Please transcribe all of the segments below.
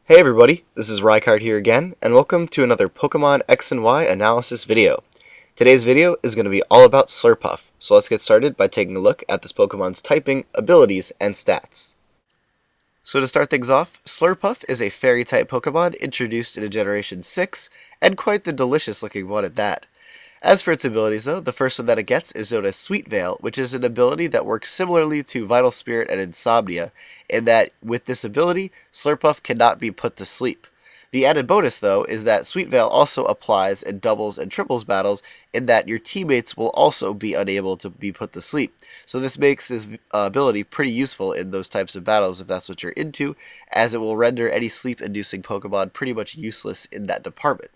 Hey everybody, this is Rykard here again, and welcome to another Pokemon X and Y analysis video. Today's video is going to be all about Slurpuff, so let's get started by taking a look at this Pokemon's typing, abilities, and stats. So to start things off, Slurpuff is a Fairy-type Pokemon introduced in Generation 6, and quite the delicious looking one at that. As for its abilities though, the first one that it gets is known as Sweet Veil, which is an ability that works similarly to Vital Spirit and Insomnia, in that with this ability, Slurpuff cannot be put to sleep. The added bonus though is that Sweet Veil also applies in doubles and triples battles, in that your teammates will also be unable to be put to sleep. So this makes this ability pretty useful in those types of battles if that's what you're into, as it will render any sleep-inducing Pokemon pretty much useless in that department.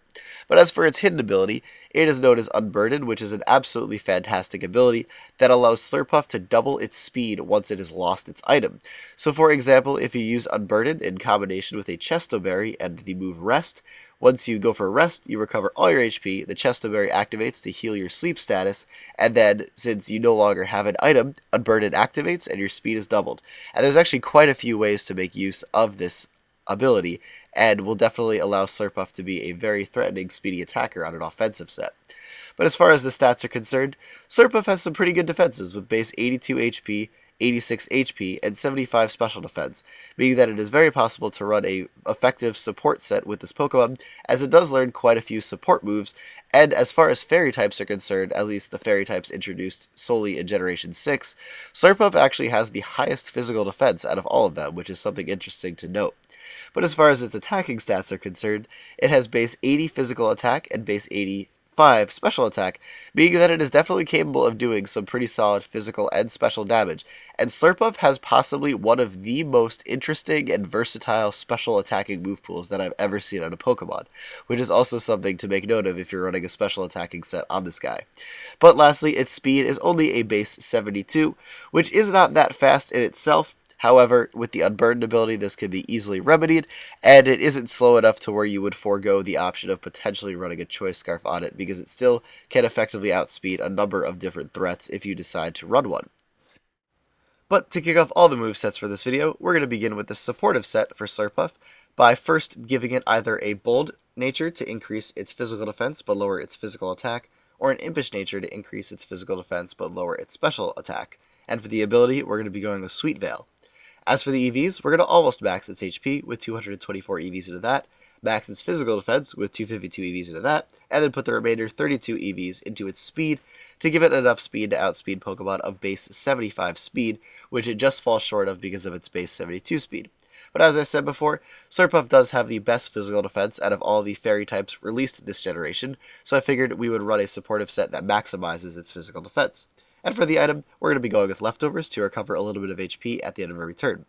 But as for its hidden ability, it is known as Unburdened, which is an absolutely fantastic ability that allows Slurpuff to double its speed once it has lost its item. So for example, if you use Unburdened in combination with a Chesto Berry and the move Rest, once you go for Rest, you recover all your HP, the Chesto Berry activates to heal your sleep status, and then, since you no longer have an item, Unburdened activates and your speed is doubled. And there's actually quite a few ways to make use of this ability, and will definitely allow Slurpuff to be a very threatening speedy attacker on an offensive set. But as far as the stats are concerned, Slurpuff has some pretty good defenses with base 82 HP, 86 HP, and 75 special defense, meaning that it is very possible to run a effective support set with this Pokemon, as it does learn quite a few support moves, and as far as fairy types are concerned, at least the fairy types introduced solely in Generation 6, Slurpuff actually has the highest physical defense out of all of them, which is something interesting to note. But as far as its attacking stats are concerned, it has base 80 physical attack and base 85 special attack, meaning that it is definitely capable of doing some pretty solid physical and special damage, and Slurpuff has possibly one of the most interesting and versatile special attacking move pools that I've ever seen on a Pokemon, which is also something to make note of if you're running a special attacking set on this guy. But lastly, its speed is only a base 72, which is not that fast in itself. However, with the Unburdened ability, this can be easily remedied, and it isn't slow enough to where you would forego the option of potentially running a Choice Scarf on it, because it still can effectively outspeed a number of different threats if you decide to run one. But to kick off all the movesets for this video, we're going to begin with the supportive set for Slurpuff, by first giving it either a Bold nature to increase its physical defense but lower its physical attack, or an Impish nature to increase its physical defense but lower its special attack. And for the ability, we're going to be going with Sweet Veil. As for the EVs, we're going to almost max its HP with 224 EVs into that, max its physical defense with 252 EVs into that, and then put the remainder 32 EVs into its speed to give it enough speed to outspeed Pokemon of base 75 speed, which it just falls short of because of its base 72 speed. But as I said before, Slurpuff does have the best physical defense out of all the fairy types released this generation, so I figured we would run a supportive set that maximizes its physical defense. And for the item, we're going to be going with Leftovers to recover a little bit of HP at the end of every turn.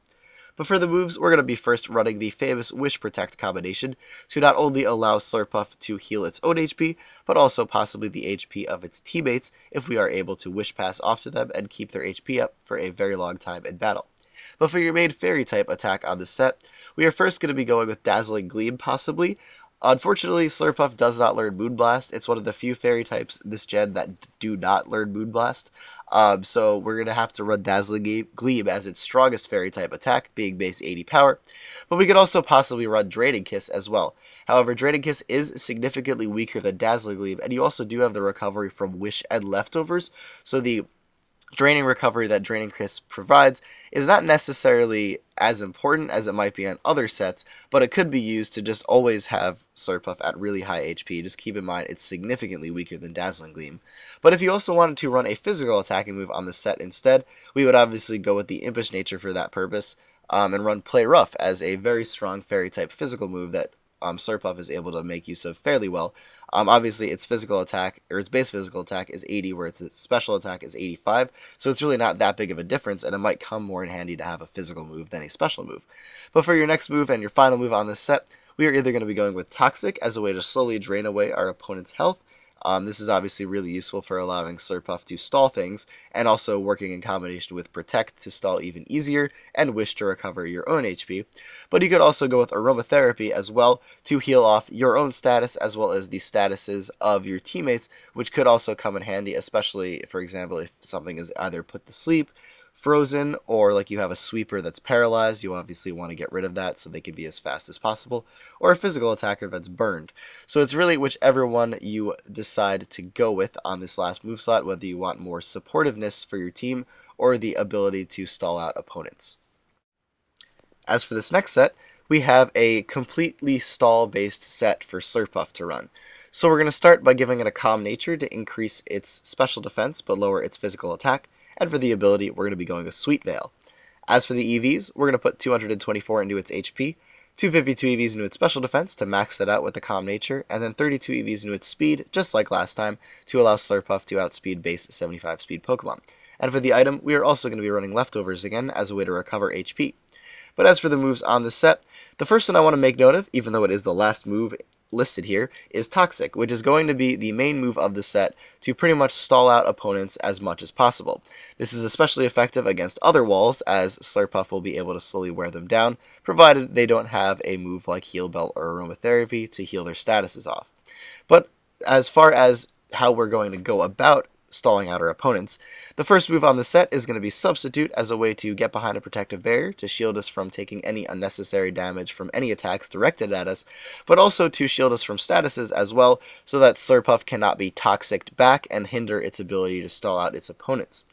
But for the moves, we're going to be first running the famous Wish Protect combination to not only allow Slurpuff to heal its own HP, but also possibly the HP of its teammates if we are able to Wish Pass off to them and keep their HP up for a very long time in battle. But for your main Fairy type attack on this set, we are first going to be going with Dazzling Gleam possibly. Unfortunately, Slurpuff does not learn Moonblast. It's one of the few fairy types this gen that do not learn Moonblast. So we're going to have to run Dazzling Gleam as its strongest fairy type attack, being base 80 power. But we could also possibly run Draining Kiss as well. However, Draining Kiss is significantly weaker than Dazzling Gleam, and you also do have the recovery from Wish and Leftovers. So the draining recovery that Draining Kiss provides is not necessarily as important as it might be on other sets, but it could be used to just always have Slurpuff at really high HP. Just keep in mind it's significantly weaker than Dazzling Gleam. But if you also wanted to run a physical attacking move on the set instead, we would obviously go with the Impish nature for that purpose, and run Play Rough as a very strong fairy type physical move that Slurpuff is able to make use of fairly well. Obviously, its physical attack, or its base physical attack is 80, where its special attack is 85, so it's really not that big of a difference, and it might come more in handy to have a physical move than a special move. But for your next move and your final move on this set, we are either going to be going with Toxic as a way to slowly drain away our opponent's health. This is obviously really useful for allowing Slurpuff to stall things, and also working in combination with Protect to stall even easier, and Wish to recover your own HP. But you could also go with Aromatherapy as well to heal off your own status as well as the statuses of your teammates, which could also come in handy, especially, for example, if something is either put to sleep, frozen, or like you have a sweeper that's paralyzed, you obviously want to get rid of that so they can be as fast as possible, or a physical attacker that's burned. So it's really whichever one you decide to go with on this last move slot, whether you want more supportiveness for your team or the ability to stall out opponents. As for this next set, we have a completely stall-based set for Slurpuff to run. So we're going to start by giving it a calm nature to increase its special defense but lower its physical attack, and for the ability, we're going to be going with Sweet Veil. As for the EVs, we're going to put 224 into its HP, 252 EVs into its special defense to max it out with the calm nature, and then 32 EVs into its speed, just like last time, to allow Slurpuff to outspeed base 75 speed Pokemon. And for the item, we are also going to be running Leftovers again as a way to recover HP. But as for the moves on this set, the first one I want to make note of, even though it is the last move listed here, is Toxic, which is going to be the main move of the set to pretty much stall out opponents as much as possible. This is especially effective against other walls, as Slurpuff will be able to slowly wear them down, provided they don't have a move like Heal Belt or Aromatherapy to heal their statuses off. But as far as how we're going to go about stalling out our opponents, the first move on the set is going to be Substitute as a way to get behind a protective barrier to shield us from taking any unnecessary damage from any attacks directed at us, but also to shield us from statuses as well, so that Slurpuff cannot be toxiced back and hinder its ability to stall out its opponents.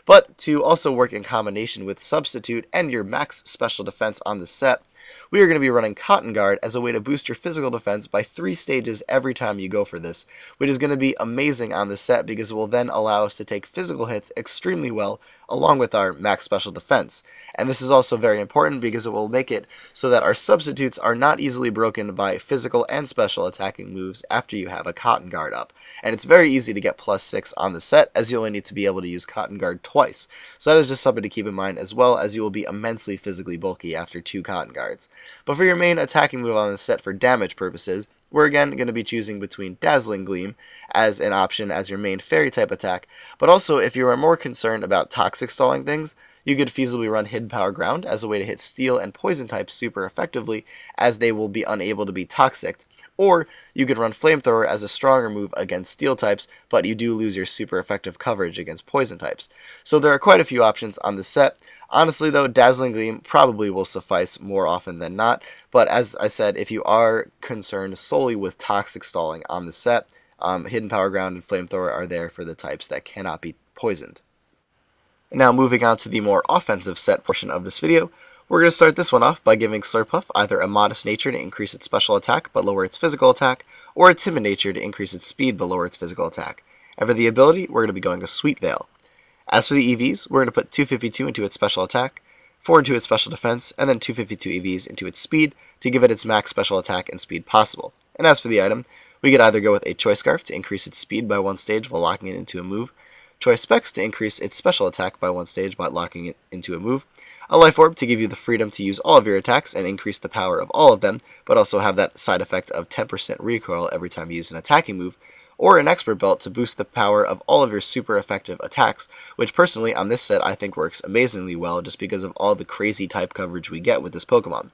But to also work in combination with Substitute and your max special defense on the set, we are going to be running Cotton Guard as a way to boost your physical defense by 3 stages every time you go for this, which is going to be amazing on the set because it will then allow us to take physical hits extremely well along with our max special defense. And this is also very important because it will make it so that our substitutes are not easily broken by physical and special attacking moves after you have a Cotton Guard up. And it's very easy to get +6 on the set, as you only need to be able to use Cotton Guard twice. So that is just something to keep in mind, as well as you will be immensely physically bulky after 2 Cotton Guards. But for your main attacking move on the set for damage purposes, we're again going to be choosing between Dazzling Gleam as an option as your main fairy type attack, but also if you are more concerned about toxic stalling things, you could feasibly run Hidden Power Ground as a way to hit steel and poison types super effectively, as they will be unable to be toxic. Or you could run Flamethrower as a stronger move against steel types, but you do lose your super effective coverage against poison types. So there are quite a few options on the set. Honestly though, Dazzling Gleam probably will suffice more often than not, but as I said, if you are concerned solely with toxic stalling on the set, Hidden Power Ground and Flamethrower are there for the types that cannot be poisoned. Now moving on to the more offensive set portion of this video, we're going to start this one off by giving Slurpuff either a Modest Nature to increase its special attack but lower its physical attack, or a Timid Nature to increase its speed but lower its physical attack. And for the ability, we're going to be going with Sweet Veil. As for the EVs, we're going to put 252 into its special attack, 4 into its special defense, and then 252 EVs into its speed to give it its max special attack and speed possible. And as for the item, we could either go with a Choice Scarf to increase its speed by 1 stage while locking it into a move, Choice Specs to increase its special attack by 1 stage by locking it into a move, a Life Orb to give you the freedom to use all of your attacks and increase the power of all of them, but also have that side effect of 10% recoil every time you use an attacking move, or an Expert Belt to boost the power of all of your super effective attacks, which personally on this set I think works amazingly well just because of all the crazy type coverage we get with this Pokemon.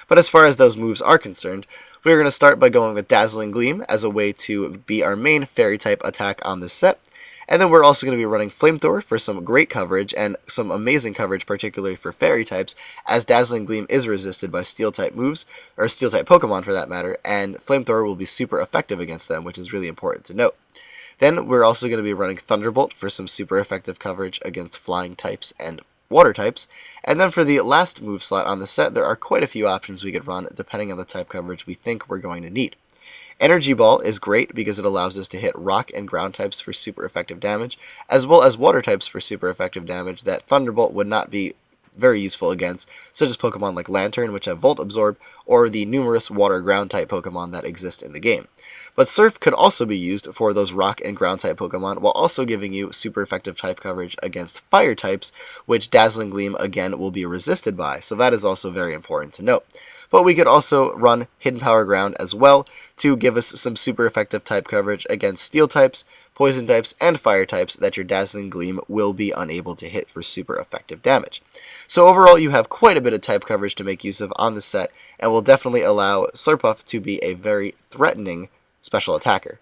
But as far as those moves are concerned, we're going to start by going with Dazzling Gleam as a way to be our main fairy type attack on this set. And then we're also going to be running Flamethrower for some great coverage and some amazing coverage, particularly for fairy types, as Dazzling Gleam is resisted by steel type moves, or steel type Pokemon for that matter, and Flamethrower will be super effective against them, which is really important to note. Then we're also going to be running Thunderbolt for some super effective coverage against flying types and water types. And then for the last move slot on the set, there are quite a few options we could run depending on the type coverage we think we're going to need. Energy Ball is great because it allows us to hit rock and ground types for super effective damage, as well as water types for super effective damage that Thunderbolt would not be very useful against, such as Pokemon like Lantern, which have Volt Absorb, or the numerous water ground type Pokemon that exist in the game. But Surf could also be used for those rock and ground type Pokemon, while also giving you super effective type coverage against fire types, which Dazzling Gleam again will be resisted by, so that is also very important to note. But we could also run Hidden Power Ground as well to give us some super effective type coverage against steel types, poison types, and fire types that your Dazzling Gleam will be unable to hit for super effective damage. So overall, you have quite a bit of type coverage to make use of on the set, and will definitely allow Slurpuff to be a very threatening special attacker.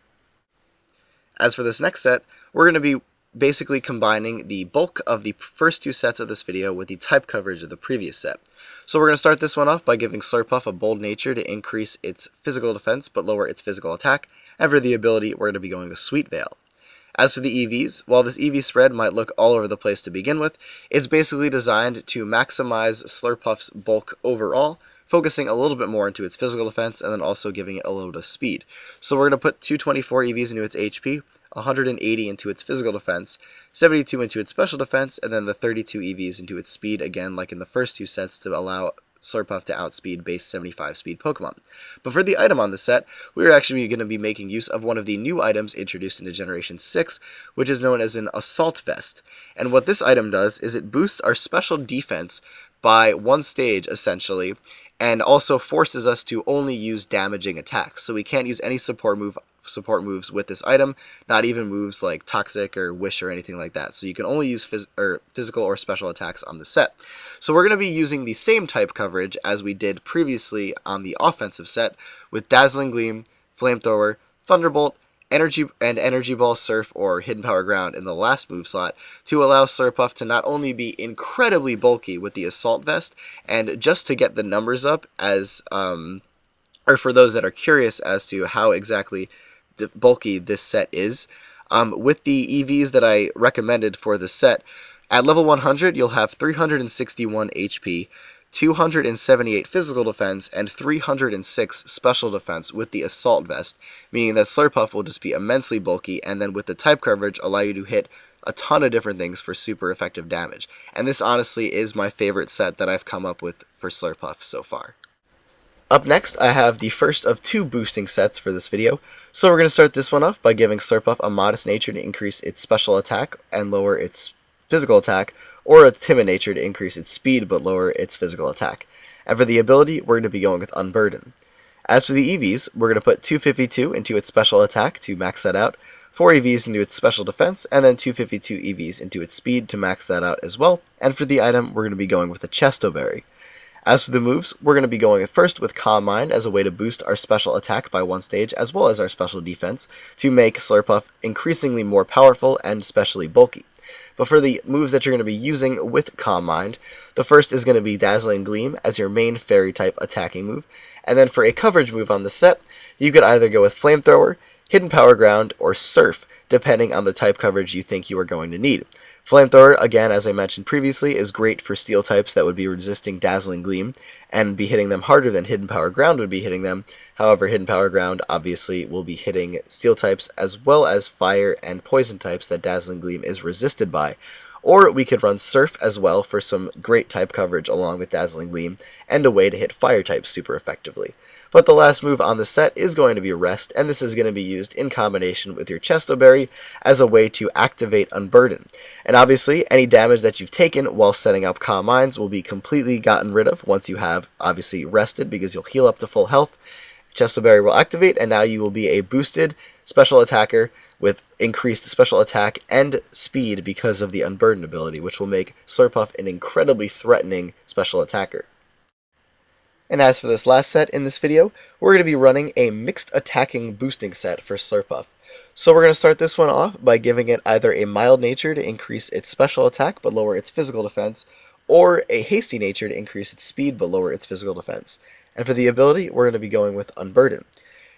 As for this next set, we're going to be basically combining the bulk of the first two sets of this video with the type coverage of the previous set. So we're going to start this one off by giving Slurpuff a bold nature to increase its physical defense but lower its physical attack, and for the ability we're going to be going to Sweet Veil. As for the EVs, while this EV spread might look all over the place to begin with, it's basically designed to maximize Slurpuff's bulk overall, focusing a little bit more into its physical defense and then also giving it a little bit of speed. So we're going to put 224 EVs into its HP, 180 into its physical defense, 72 into its special defense, and then the 32 EVs into its speed, again like in the first two sets, to allow Slurpuff to outspeed base 75 speed Pokemon. But for the item on the set, we're actually going to be making use of one of the new items introduced into Generation 6, which is known as an Assault Vest. And what this item does is it boosts our special defense by one stage, essentially, and also forces us to only use damaging attacks. So we can't use any support moves with this item, not even moves like Toxic or Wish or anything like that. So you can only use physical or special attacks on the set. So we're going to be using the same type coverage as we did previously on the offensive set with Dazzling Gleam, Flamethrower, Thunderbolt, Energy Ball, Surf, or Hidden Power Ground in the last move slot to allow Slurpuff to not only be incredibly bulky with the Assault Vest, and just to get the numbers up as, or for those that are curious as to how exactly bulky this set is, with the EVs that I recommended for the set, at level 100 you'll have 361 HP, 278 physical defense, and 306 special defense with the Assault Vest, meaning that Slurpuff will just be immensely bulky, and then with the type coverage allow you to hit a ton of different things for super effective damage. And this honestly is my favorite set that I've come up with for Slurpuff so far. Up next, I have the first of two boosting sets for this video. So we're going to start this one off by giving Slurpuff a Modest Nature to increase its special attack and lower its physical attack, or a Timid Nature to increase its speed but lower its physical attack. And for the ability, we're going to be going with Unburden. As for the EVs, we're going to put 252 into its special attack to max that out, 4 EVs into its special defense, and then 252 EVs into its speed to max that out as well. And for the item, we're going to be going with a Chesto Berry. As for the moves, we're going to be going first with Calm Mind as a way to boost our special attack by one stage as well as our special defense to make Slurpuff increasingly more powerful and especially bulky. But for the moves that you're going to be using with Calm Mind, the first is going to be Dazzling Gleam as your main fairy type attacking move, and then for a coverage move on the set, you could either go with Flamethrower, Hidden Power Ground, or Surf, depending on the type coverage you think you are going to need. Flamethrower, again, as I mentioned previously, is great for steel types that would be resisting Dazzling Gleam and be hitting them harder than Hidden Power Ground would be hitting them. However, Hidden Power Ground obviously will be hitting steel types as well as fire and poison types that Dazzling Gleam is resisted by. Or we could run Surf as well for some great type coverage along with Dazzling Gleam and a way to hit fire types super effectively. But the last move on the set is going to be Rest, and this is going to be used in combination with your Chesto Berry as a way to activate Unburden. And obviously, any damage that you've taken while setting up Calm Minds will be completely gotten rid of once you have obviously rested, because you'll heal up to full health. Chesto Berry will activate, and now you will be a boosted special attacker with increased special attack and speed because of the Unburden ability, which will make Slurpuff an incredibly threatening special attacker. And as for this last set in this video, we're going to be running a mixed attacking boosting set for Slurpuff. So we're going to start this one off by giving it either a Mild Nature to increase its special attack but lower its physical defense, or a Hasty Nature to increase its speed but lower its physical defense. And for the ability, we're going to be going with Unburden.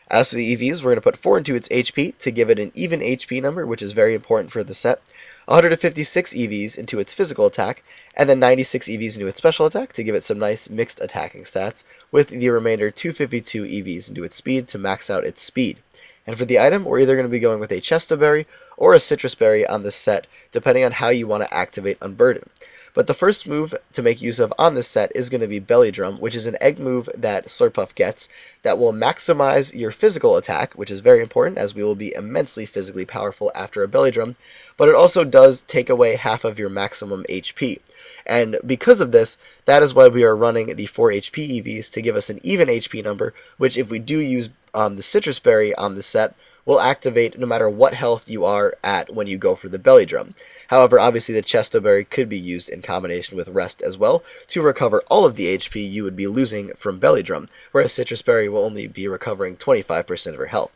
As for the EVs, we're going to put 4 into its HP to give it an even HP number, which is very important for the set, 156 EVs into its physical attack, and then 96 EVs into its special attack to give it some nice mixed attacking stats, with the remainder 252 EVs into its speed to max out its speed. And for the item, we're either going to be going with a Chesto Berry or a Citrus Berry on this set, depending on how you want to activate Unburden. But the first move to make use of on this set is going to be Belly Drum, which is an egg move that Slurpuff gets that will maximize your physical attack, which is very important as we will be immensely physically powerful after a Belly Drum, but it also does take away half of your maximum HP. And because of this, that is why we are running the 4 HP EVs to give us an even HP number, which if we do use the Citrus Berry on the set, will activate no matter what health you are at when you go for the Belly Drum. However, obviously the Chesto Berry could be used in combination with Rest as well to recover all of the HP you would be losing from Belly Drum, whereas Citrus Berry will only be recovering 25% of her health.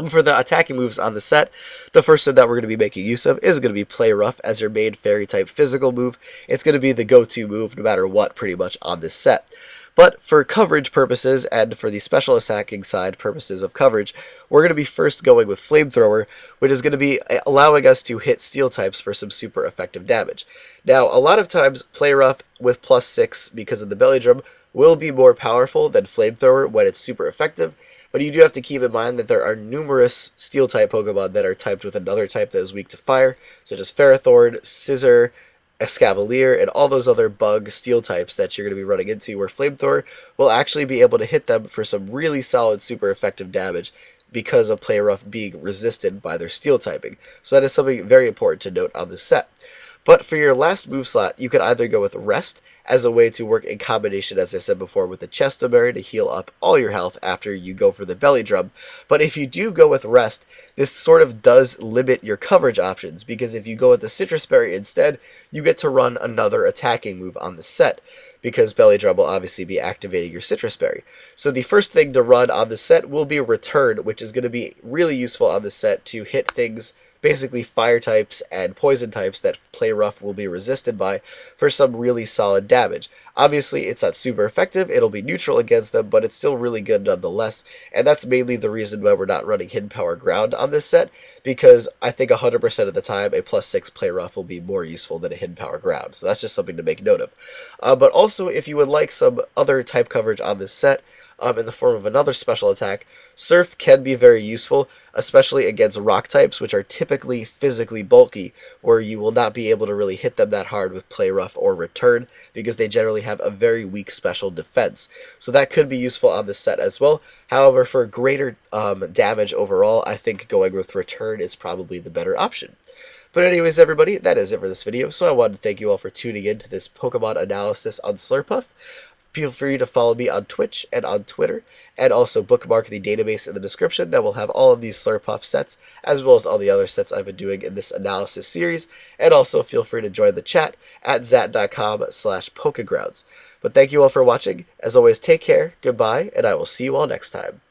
And for the attacking moves on the set, the first set that we're going to be making use of is going to be Play Rough as your main fairy type physical move. It's going to be the go-to move no matter what pretty much on this set. But for coverage purposes and for the special attacking side purposes of coverage, we're going to be first going with Flamethrower, which is going to be allowing us to hit steel types for some super effective damage. Now, a lot of times Play Rough with +6 because of the belly drum will be more powerful than Flamethrower when it's super effective. But you do have to keep in mind that there are numerous Steel-type Pokemon that are typed with another type that is weak to fire, such as Ferrothorn, Scizor, Escavalier, and all those other bug Steel types that you're going to be running into, where Flamethrower will actually be able to hit them for some really solid, super effective damage because of Play Rough being resisted by their Steel typing. So that is something very important to note on this set. But for your last move slot, you can either go with Rest as a way to work in combination, as I said before, with the Chesto-Berry to heal up all your health after you go for the Belly Drum. But if you do go with Rest, this sort of does limit your coverage options, because if you go with the Citrus Berry instead, you get to run another attacking move on the set, because Belly Drum will obviously be activating your Citrus Berry. So the first thing to run on the set will be Return, which is going to be really useful on the set to hit things, basically fire types and poison types that Play Rough will be resisted by for some really solid damage. Obviously, it's not super effective, it'll be neutral against them, but it's still really good nonetheless, and that's mainly the reason why we're not running Hidden Power Ground on this set, because I think 100% of the time a +6 Play Rough will be more useful than a Hidden Power Ground, so that's just something to make note of. But also, if you would like some other type coverage on this set, in the form of another special attack, Surf can be very useful, especially against rock types, which are typically physically bulky, where you will not be able to really hit them that hard with Play Rough or Return, because they generally have a very weak special defense. So that could be useful on this set as well. However, for greater damage overall, I think going with Return is probably the better option. But anyways, everybody, that is it for this video, so I wanted to thank you all for tuning in to this Pokemon analysis on Slurpuff. Feel free to follow me on Twitch and on Twitter, and also bookmark the database in the description that will have all of these Slurpuff sets, as well as all the other sets I've been doing in this analysis series, and also feel free to join the chat at zat.com/pokegrounds. But thank you all for watching. As always, take care, goodbye, and I will see you all next time.